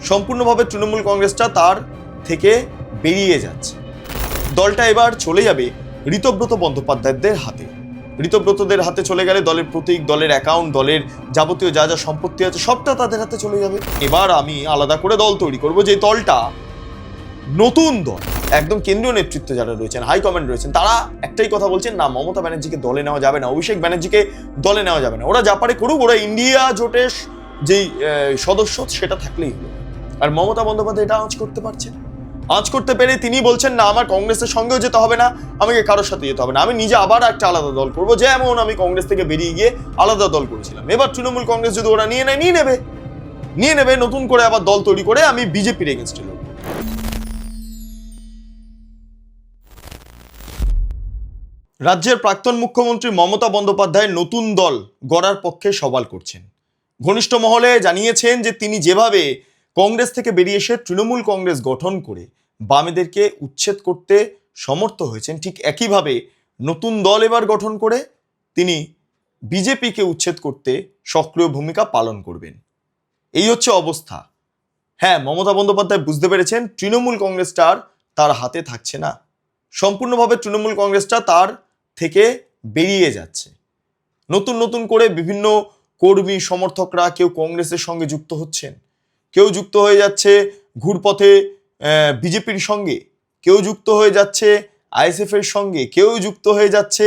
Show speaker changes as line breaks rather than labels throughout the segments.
সম্পূর্ণভাবে তৃণমূল কংগ্রেসটা তার থেকে বেরিয়ে যাচ্ছে। দলটা এবার চলে যাবে ঋতব্রত বন্দ্যোপাধ্যায়দের হাতে। ঋতব্রতদের হাতে চলে গেলে দলের প্রতীক, দলের অ্যাকাউন্ট, দলের যাবতীয় যা যা সম্পত্তি আছে সবটা তাদের হাতে চলে যাবে। এবার আমি আলাদা করে দল তৈরি করব, যে দলটা নতুন দল। একদম কেন্দ্রীয় নেতৃত্ব যারা রয়েছেন, হাইকমান্ড রয়েছেন, তারা একটাই কথা বলছেন, না মমতা ব্যানার্জিকে দলে নেওয়া যাবে না, অভিষেক ব্যানার্জিকে দলে নেওয়া যাবে না। ওরা যা পারে করুক, ওরা ইন্ডিয়া জোটের যেই সদস্য সেটা থাকলেই হলো। আর মমতা বন্দ্যোপাধ্যায় এটা আঁচ করতে পারছেন। আঁচ করতে পেরে তিনি বলছেন, না আমার কংগ্রেসের সঙ্গেও যেতে হবে না, আমাকে কারোর সাথে যেতে হবে না, আমি নিজে আবার একটা আলাদা দল করবো, যেমন আমি কংগ্রেস থেকে বেরিয়ে গিয়ে আলাদা দল করেছিলাম। এবার তৃণমূল কংগ্রেস যদি ওরা নিয়ে নেবে নতুন করে আবার দল তৈরি করে আমি বিজেপির এগেনস্টে লড়ব। রাজ্যের প্রাক্তন মুখ্যমন্ত্রী মমতা বন্দ্যোপাধ্যায় নতুন দল গড়ার পক্ষে সওয়াল করছেন। ঘনিষ্ঠ মহলে জানিয়েছেন যে তিনি যেভাবে কংগ্রেস থেকে বেরিয়ে এসে তৃণমূল কংগ্রেস গঠন করে বামেদেরকে উচ্ছেদ করতে সমর্থ হয়েছেন, ঠিক একইভাবে নতুন দল এবার গঠন করে তিনি বিজেপিকে উচ্ছেদ করতে সক্রিয় ভূমিকা পালন করবেন। এই হচ্ছে অবস্থা। হ্যাঁ, মমতা বন্দ্যোপাধ্যায় বুঝতে পেরেছেন তৃণমূল কংগ্রেসটা আর তার হাতে থাকছে না। সম্পূর্ণভাবে তৃণমূল কংগ্রেসটা তার থেকে বেরিয়ে যাচ্ছে। নতুন করে বিভিন্ন কর্মী সমর্থকরা কেউ কংগ্রেসের সঙ্গে যুক্ত হচ্ছেন, কেউ যুক্ত হয়ে যাচ্ছে ঘুরপথে বিজেপির সঙ্গে, কেউ যুক্ত হয়ে যাচ্ছে আইএসএফ এর সঙ্গে, কেউ যুক্ত হয়ে যাচ্ছে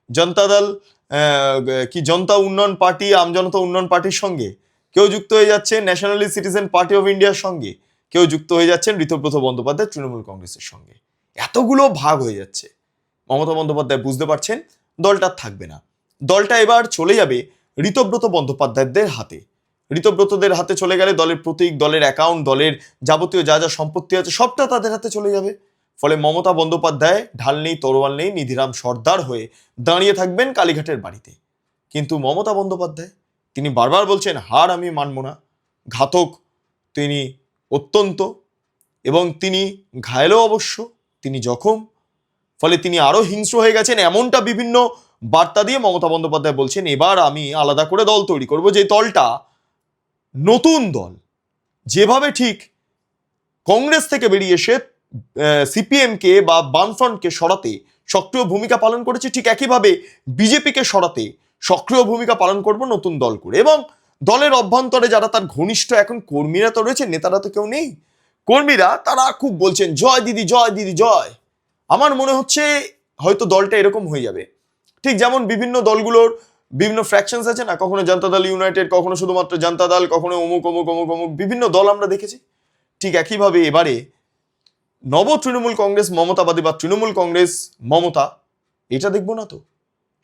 জনতা দল জনতা উন্নয়ন পার্টি, আমজনতা উন্নয়ন পার্টির সঙ্গে, কেউ যুক্ত হয়ে যাচ্ছে ন্যাশনালিস্ট সিটিজেন পার্টি অফ ইন্ডিয়ার সঙ্গে, কেউ যুক্ত হয়ে যাচ্ছেন ঋতব্রত বন্দ্যোপাধ্যায় তৃণমূল কংগ্রেসের সঙ্গে। এতগুলো ভাগ হয়ে যাচ্ছে। মমতা বন্দ্যোপাধ্যায় বুঝতে পারছেন দলটা থাকবে না। দলটা এবার চলে যাবে ঋতব্রত বন্দ্যোপাধ্যায়দের হাতে। ঋতব্রতদের হাতে চলে গেলে দলের প্রতীক, দলের অ্যাকাউন্ট, দলের যাবতীয় যা যা সম্পত্তি আছে সবটা তাদের হাতে চলে যাবে। ফলে মমতা বন্দ্যোপাধ্যায় ঢাল নেই, তরোয়াল নেই, নিধিরাম সর্দার হয়ে দাঁড়িয়ে থাকবেন কালীঘাটের বাড়িতে। কিন্তু মমতা বন্দ্যোপাধ্যায় তিনি বারবার বলছেন, হার আমি মানব না, ঘাতক তিনি অত্যন্ত, এবং তিনি ঘায়েলও অবশ্য, তিনি জখম, ফলে তিনি আরো হিংস্র হয়ে গেছেন। এমনটা বিভিন্ন বার্তা দিয়ে মমতা বন্দ্যোপাধ্যায় বলছেন, এবার আমি আলাদা করে দল তৈরি করব, যে দলটা নতুন দল। যেভাবে ঠিক কংগ্রেস থেকে বেরিয়ে এসে সিপিএমকে বা বামফ্রন্টকে সরাতে সক্রিয় ভূমিকা পালন করেছে, ঠিক একইভাবে বিজেপিকে সরাতে সক্রিয় ভূমিকা পালন করব নতুন দল করে। এবং দলের অভ্যন্তরে যারা তার ঘনিষ্ঠ এখন কর্মীরা তো রয়েছে, নেতারা তো কেউ নেই, কর্মীরা তারা খুব বলছেন জয় দিদি, জয় দিদি, জয়। আমার মনে হচ্ছে হয়তো দলটা এরকম হয়ে যাবে, ঠিক যেমন বিভিন্ন দলগুলোর বিভিন্ন ফ্র্যাকশনস আছে না, কখনো জনতা দল ইউনাইটেড, কখনো শুধুমাত্র জনতা দল, কখনো অমুক অমুক অমুক অমুক বিভিন্ন দল আমরা দেখেছি। ঠিক একইভাবে এবারে নব তৃণমূল কংগ্রেস মমতাবাদী বা তৃণমূল কংগ্রেস মমতা, এটা দেখবো না তো?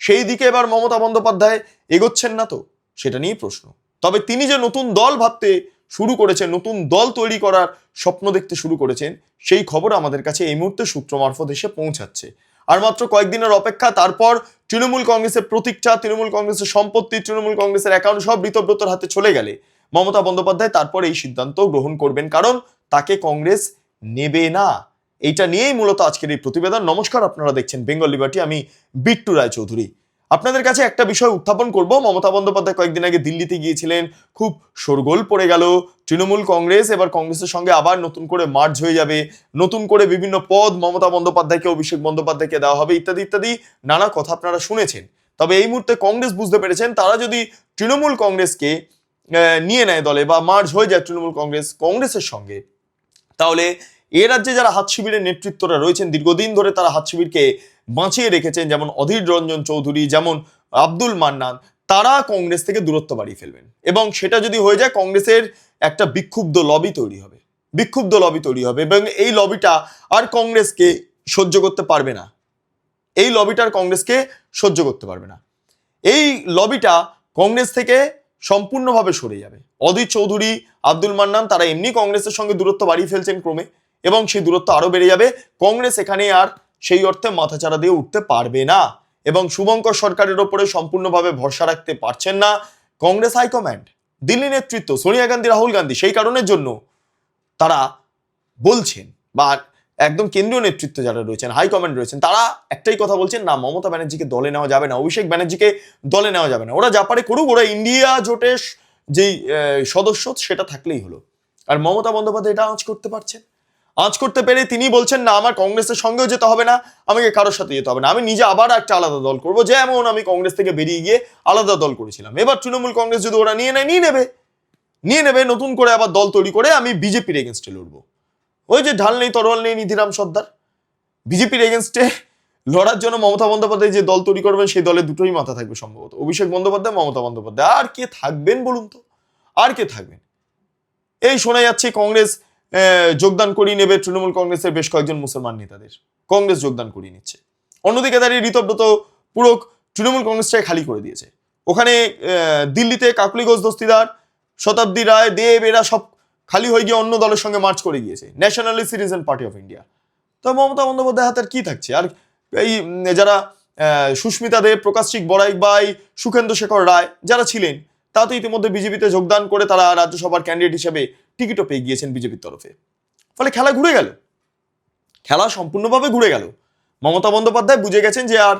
সেই দিকে এবার মমতা বন্দ্যোপাধ্যায় এগোচ্ছেন না তো? সেটা নিয়েই প্রশ্ন। তবে তিনি যে নতুন দল ভাবতে শুরু করেছেন, নতুন দল তৈরি করার স্বপ্ন দেখতে শুরু করেছেন, সেই খবর আমাদের কাছে এই মুহূর্তে সূত্র মারফত এসে পৌঁছাচ্ছে। আর মাত্র কয়েকদিনের অপেক্ষা, তারপর তৃণমূল কংগ্রেসের প্রতীকটা, তৃণমূল কংগ্রেসের সম্পত্তি, তৃণমূল কংগ্রেসের অ্যাকাউন্ট সব ঋতব্রতর হাতে চলে গেলে মমতা বন্দ্যোপাধ্যায় তারপর এই সিদ্ধান্ত গ্রহণ করবেন, কারণ তাকে কংগ্রেস নেবে না। এইটা নিয়েই মূলত আজকের এই প্রতিবেদন। নমস্কার, আপনারা দেখছেন বেঙ্গল লিবার্টি, আমি বিট্টু রায়চৌধুরী। আপনাদের কাছে একটা বিষয় উত্থাপন করব। মমতা বন্দ্যোপাধ্যায় কয়েকদিন আগে দিল্লিতে গিয়েছিলেন, খুব শোরগোল পড়ে গেল। তৃণমূল কংগ্রেস এবার কংগ্রেসের সঙ্গে আবার নতুন করে মার্জ হয়ে যাবে, নতুন করে বিভিন্ন পদ মমতা বন্দ্যোপাধ্যায়কে, অভিষেক বন্দ্যোপাধ্যায়কে দেওয়া হবে, ইত্যাদি ইত্যাদি নানা কথা আপনারা শুনেছেন। তবে এই মুহূর্তে কংগ্রেস বুঝতে পেরেছেন, তারা যদি তৃণমূল কংগ্রেসকে নিয়ে নেয় দলে বা মার্জ হয়ে যায় তৃণমূল কংগ্রেসের সঙ্গে, তাহলে এ রাজ্যে যারা হাত শিবিরের নেতৃত্বরা রয়েছেন, দীর্ঘদিন ধরে তারা হাত শিবিরকে বাঁচিয়ে রেখেছেন, যেমন অধীর রঞ্জন চৌধুরী, যেমন আব্দুল মান্নান, তারা কংগ্রেস থেকে দূরত্ব বাড়িয়ে ফেলবেন। এবং সেটা যদি হয়ে যায়, কংগ্রেসের একটা বিক্ষুব্ধ লবি তৈরি হবে, এবং এই লবিটা আর কংগ্রেসকে সহ্য করতে পারবে না। এই লবিটা কংগ্রেস থেকে সম্পূর্ণভাবে সরে যাবে। অধীর চৌধুরী, আব্দুল মান্নান তারা এমনি কংগ্রেসের সঙ্গে দূরত্ব বাড়িয়ে ফেলছেন ক্রমে, এবং সেই দূরত্ব আরো বেড়ে যাবে। কংগ্রেস এখানে আর সেই অর্থে মাথাচাড়া দিয়ে উঠতে পারবে না, এবং শুভঙ্কর সরকারের ওপরে সম্পূর্ণভাবে ভরসা রাখতে পারছেন না কংগ্রেস হাইকমান্ড, দিল্লি নেতৃত্ব, সোনিয়া গান্ধী, রাহুল গান্ধী। সেই কারণের জন্য তারা বলছেন, বা একদম কেন্দ্রীয় নেতৃত্ব যারা রয়েছেন, হাইকমান্ড রয়েছেন, তারা একটাই কথা বলছেন, না মমতা ব্যানার্জিকে দলে নেওয়া যাবে না, অভিষেক ব্যানার্জিকে দলে নেওয়া যাবে না। ওরা যা পারে করুক, ওরা ইন্ডিয়া জোটের যেই সদস্য সেটা থাকলেই হলো। আর মমতা বন্দ্যোপাধ্যায় এটা আঁচ করতে পারছেন। আঁচ করতে পেরে তিনি বলছেন, না আমার কংগ্রেসের সঙ্গেও যেতে হবে না, আমাকে কারোর সাথে যেতে হবে না, আমি নিজে আবার একটা আলাদা দল করবো, যেমন আমি কংগ্রেস থেকে বেরিয়ে গিয়ে আলাদা দল করেছিলাম। এবার তৃণমূল কংগ্রেস যদি ওরা নিয়ে নেয়, নিয়ে নেবে, নতুন করে আবার দল তৈরি করে আমি বিজেপির এগেনস্টে লড়বো। ওই যে ঢাল নেই তরোয়াল নেই নিধিরাম সর্দার, বিজেপির এগেনস্টে লড়ার জন্য মমতা বন্দ্যোপাধ্যায় যে দল তৈরি করবেন সেই দলে দুটোই মাথা থাকবে সম্ভবত, অভিষেক বন্দ্যোপাধ্যায়, মমতা বন্দ্যোপাধ্যায়। আর কে থাকবেন বলুন তো, আর কে থাকবেন? এই শোনা যাচ্ছে কংগ্রেস যোগদান করিয়ে নেবে তৃণমূল কংগ্রেসের বেশ কয়েকজন মুসলমান নেতাদের, কংগ্রেস যোগদান করিয়ে নিচ্ছে। অন্যদিকে দাঁড়িয়ে ঋতব্রত পুরো তৃণমূল কংগ্রেসটাকে খালি করে দিয়েছে। ওখানে দিল্লিতে কাকলি ঘোষ দস্তিদার, শতাব্দী রায়, দেব, এরা সব খালি হয়ে গিয়ে অন্য দলের সঙ্গে মার্চ করে গিয়েছে, nationalist citizen party of India. তো মমতা বন্দ্যোপাধ্যায় হাতের কি থাকছে? আর এই যারা সুস্মিতা দেব, প্রকাশিক বড়াইক বাই, সুখেন্দু শেখর রায় যারা ছিলেন, তারা তো ইতিমধ্যে বিজেপিতে যোগদান করে তারা রাজ্যসভার ক্যান্ডিডেট হিসেবে টিকিটও পেয়ে গিয়েছেন বিজেপির তরফে। ফলে খেলা ঘুরে গেল, খেলা সম্পূর্ণভাবে ঘুরে গেল। মমতা বন্দ্যোপাধ্যায় বুঝে গেছেন যে আর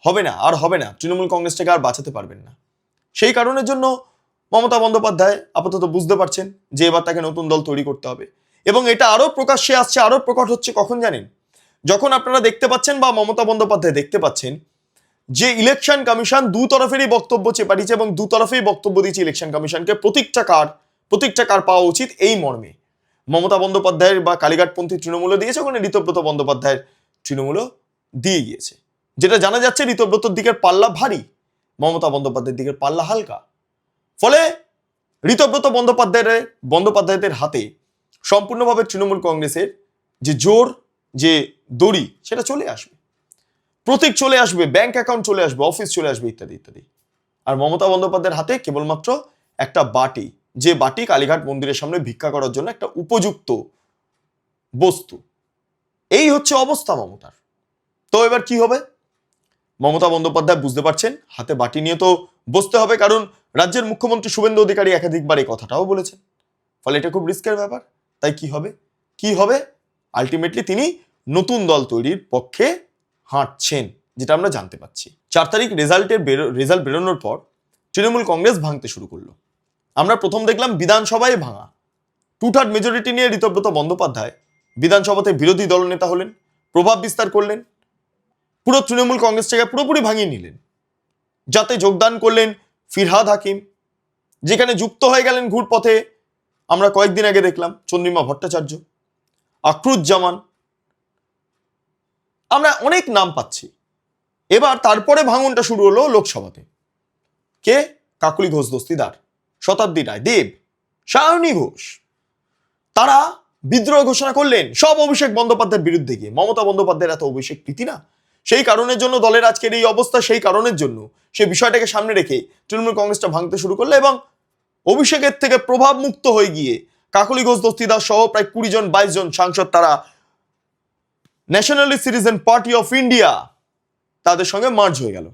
হবে না, আর হবে না, তৃণমূল কংগ্রেসটাকে আর বাঁচাতে পারবেন না। সেই কারণের জন্য মমতা বন্দ্যোপাধ্যায় আপাতত বুঝতে পারছেন যে এবার তাকে নতুন দল তৈরি করতে হবে। এবং এটা আরো প্রকাশ্যে আসছে, আরো প্রকট হচ্ছে কখন জানেন? যখন আপনারা দেখতে পাচ্ছেন বা মমতা বন্দ্যোপাধ্যায় দেখতে পাচ্ছেন যে ইলেকশন কমিশন দু তরফেরই বক্তব্য চেপাটিছে এবং দু তরফেই বক্তব্য দিচ্ছে ইলেকশন কমিশনকে প্রত্যেকটা কার পাওয়া উচিত এই মর্মে। মমতা বন্দ্যোপাধ্যায়ের বা কালীঘাটপন্থী তৃণমূলও দিয়েছে, ওখানে ঋতব্রত বন্দ্যোপাধ্যায়ের তৃণমূলও দিয়ে গিয়েছে। যেটা জানা যাচ্ছে ঋতব্রতর দিকের পাল্লা ভারী, মমতা বন্দ্যোপাধ্যায়ের দিকের পাল্লা হালকা। ফলে ঋতব্রত বন্দ্যোপাধ্যায়দের হাতে সম্পূর্ণভাবে তৃণমূল কংগ্রেসের যে জোর, যে দড়ি, সেটা চলে আসবে, প্রতীক চলে আসবে, ব্যাংক অ্যাকাউন্ট চলে আসবে, অফিস চলে আসবে, ইত্যাদি ইত্যাদি। আর মমতা বন্দ্যোপাধ্যায়ের হাতে কেবলমাত্র একটা বাটি, যে বাটি কালীঘাট মন্দিরের সামনে ভিক্ষা করার জন্য একটা উপযুক্ত বস্তু। এই হচ্ছে অবস্থা মমতার। তো এবার কি হবে? মমতা বন্দ্যোপাধ্যায় বুঝতে পারছেন হাতে বাটি নিয়ে তো বসতে হবে, কারণ রাজ্যের মুখ্যমন্ত্রী শুভেন্দু অধিকারী একাধিকবার এই কথাটাও বলেছেন। ফলে এটা খুব রিস্কের ব্যাপার। তাই কি হবে আলটিমেটলি তিনি নতুন দল তৈরির পক্ষে হাঁটছেন, যেটা আমরা জানতে পাচ্ছি। 4 তারিখ রেজাল্ট বেরোনোর পর তৃণমূল কংগ্রেস ভাঙতে শুরু করলো। আমরা প্রথম দেখলাম বিধানসভায় ভাঙা, 2/3 মেজরিটি নিয়ে ঋতব্রত বন্দ্যোপাধ্যায় বিধানসভাতে বিরোধী দলনেতা হলেন, প্রভাব বিস্তার করলেন, পুরো তৃণমূল কংগ্রেসটাকে পুরোপুরি ভাঙিয়ে নিলেন। যাতে যোগদান করলেন ফিরহাদ হাকিম, যেখানে যুক্ত হয়ে গেলেন ঘুরপথে আমরা কয়েকদিন আগে দেখলাম চন্দ্রিমা ভট্টাচার্য, আখরুজ্জামান, আমরা অনেক নাম পাচ্ছি। এবার তারপরে ভাঙনটা শুরু হলো লোকসভাতে। কে? কাকলি ঘোষ দস্তিদার, শতাব্দী রায়, দেব, সায়নী ঘোষ, তারা বিদ্রোহ ঘোষণা করলেন সব অভিষেক বন্দ্যোপাধ্যায়ের বিরুদ্ধে গিয়ে। মমতা বন্দ্যোপাধ্যায়ের এত অভিষেক প্রীতি না, সেই কারণের জন্য দলের আজকের এই অবস্থা, সেই কারণের জন্য সেই বিষয়টাকে সামনে রেখে তৃণমূল কংগ্রেসটা ভাঙতে শুরু করলো এবং অভিষেকের থেকে প্রভাব মুক্ত হয়ে গিয়ে কাকলি ঘোষ দস্তিদার সহ প্রায় 20 জন 22 জন সাংসদ তারা nationalist citizen party of India তাদের সঙ্গে মার্জ হয়ে গেল,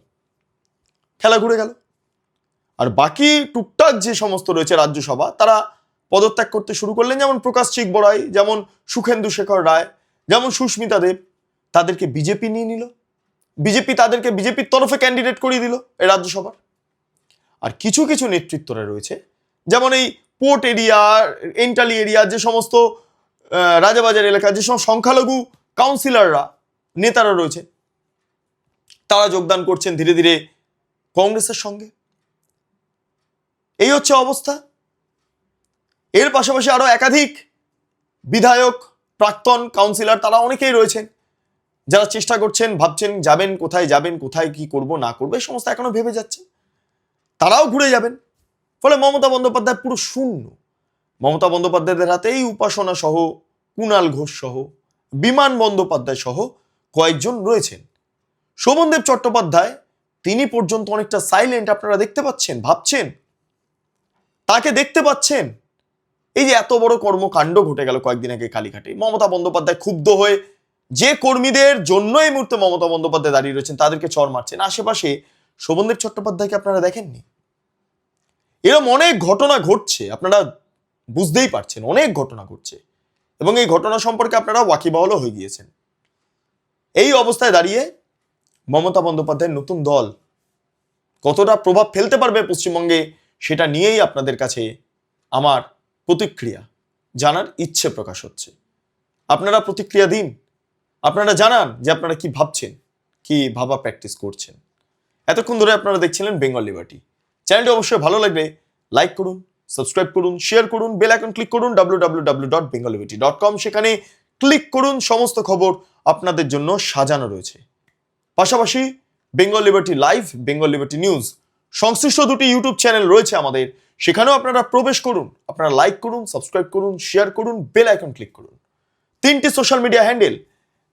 খেলা ঘুরে গেল। আর বাকি টুকটাক যে সমস্ত রয়েছে রাজ্যসভা, তারা পদত্যাগ করতে শুরু করলেন, যেমন প্রকাশিক বড়াই, যেমন সুখেন্দু শেখর রায়, যেমন সুস্মিতা দেব, তাদেরকে বিজেপি নিয়ে নিল, বিজেপি তাদেরকে বিজেপির তরফে ক্যান্ডিডেট করিয়ে দিল এই রাজ্যসভার। আর কিছু কিছু নেতৃত্বরা রয়েছে, যেমন এই পোর্ট এরিয়া, এন্টালি এরিয়া, যে সমস্ত রাজাবাজার এলাকার যে সব সংখ্যালঘু কাউন্সিলররা, নেতারা রয়েছে, তারা যোগদান করছেন ধীরে ধীরে কংগ্রেসের সঙ্গে। এই হচ্ছে অবস্থা। এর পাশাপাশি আরো একাধিক বিধায়ক, প্রাক্তন কাউন্সিলর, তারা অনেকেই রয়েছেন যারা চেষ্টা করছেন, ভাবছেন যাবেন কোথায় কি করব না করবে, এই সমস্ত এখনো ভেবে যাচ্ছেন, তারাও ঘুরে যাবেন। ফলে মমতা বন্দ্যোপাধ্যায় পুরো শূন্য। মমতা বন্দ্যোপাধ্যায়দের হাতে এই উপাসনা সহ, কুণাল ঘোষ সহ, বিমান বন্দ্যোপাধ্যায় সহ কয়েকজন রয়েছেন। শোভনদেব চট্টোপাধ্যায় তিনি পর্যন্ত অনেকটা সাইলেন্ট, আপনারা দেখতে পাচ্ছেন, ভাবছেন, তাকে দেখতে পাচ্ছেন। এই যে এত বড় কর্মকাণ্ড ঘটে গেল কয়েকদিন আগে কালীঘাটে, মমতা বন্দ্যোপাধ্যায় ক্ষুব্ধ হয়ে যে কর্মীদের জন্য এই মুহূর্তে মমতা বন্দ্যোপাধ্যায় দাঁড়িয়ে রয়েছেন তাদেরকে চড় মারছেন, আশেপাশে শোভনদেব চট্টোপাধ্যায়কে আপনারা দেখেননি? এরকম অনেক ঘটনা ঘটছে, আপনারা বুঝতেই পারছেন, অনেক ঘটনা ঘটছে এবং এই ঘটনা সম্পর্কে আপনারা ওয়াকিবহালও হয়ে গিয়েছেন। এই অবস্থায় দাঁড়িয়ে মমতা বন্দ্যোপাধ্যায়ের নতুন দল কতটা প্রভাব ফেলতে পারবে পশ্চিমবঙ্গে, সেটা নিয়েই আপনাদের কাছে আমার প্রতিক্রিয়া। জানার ইচ্ছে প্রকাশ হচ্ছে। আপনারা প্রতিক্রিয়া দিন, আপনারা জানান যে আপনারা কি ভাবছেন, কি ভাবা প্র্যাকটিস করছেন। এতক্ষণ ধরে আপনারা দেখছিলেন বেঙ্গল লিবার্টি। চ্যানেলটি অবশ্যই ভালো লাগলে লাইক করুন, সাবস্ক্রাইব করুন, শেয়ার করুন, বেল আইকন ক্লিক করুন www.bengalliberty.com। সেখানে ক্লিক করুন, সমস্ত খবর আপনাদের জন্য সাজানো রয়েছে। পাশাপাশি Bengal liberty live, Bengal liberty news সংশ্লিষ্ট দুটি ইউটিউব চ্যানেল রয়েছে আমাদের, সেখানেও আপনারা প্রবেশ করুন, আপনারা লাইক করুন, সাবস্ক্রাইব করুন, শেয়ার করুন, বেল আইকন ক্লিক করুন। তিনটি social media handle,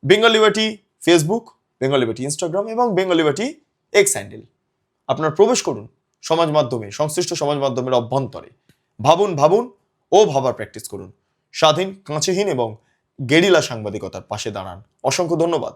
Bengal liberty Facebook, Bengal liberty Instagram এবং বেঙ্গল লিবার্টি এক্স হ্যান্ডেল। আপনারা প্রবেশ করুন সমাজ মাধ্যমে, সংশ্লিষ্ট সমাজ মাধ্যমের অভ্যন্তরে। ভাবুন ভাবুন ও ভাবার প্র্যাকটিস করুন। স্বাধীন, কাঁচিহীন এবং গেরিলা সাংবাদিকতার পাশে দাঁড়ান। অসংখ্য ধন্যবাদ।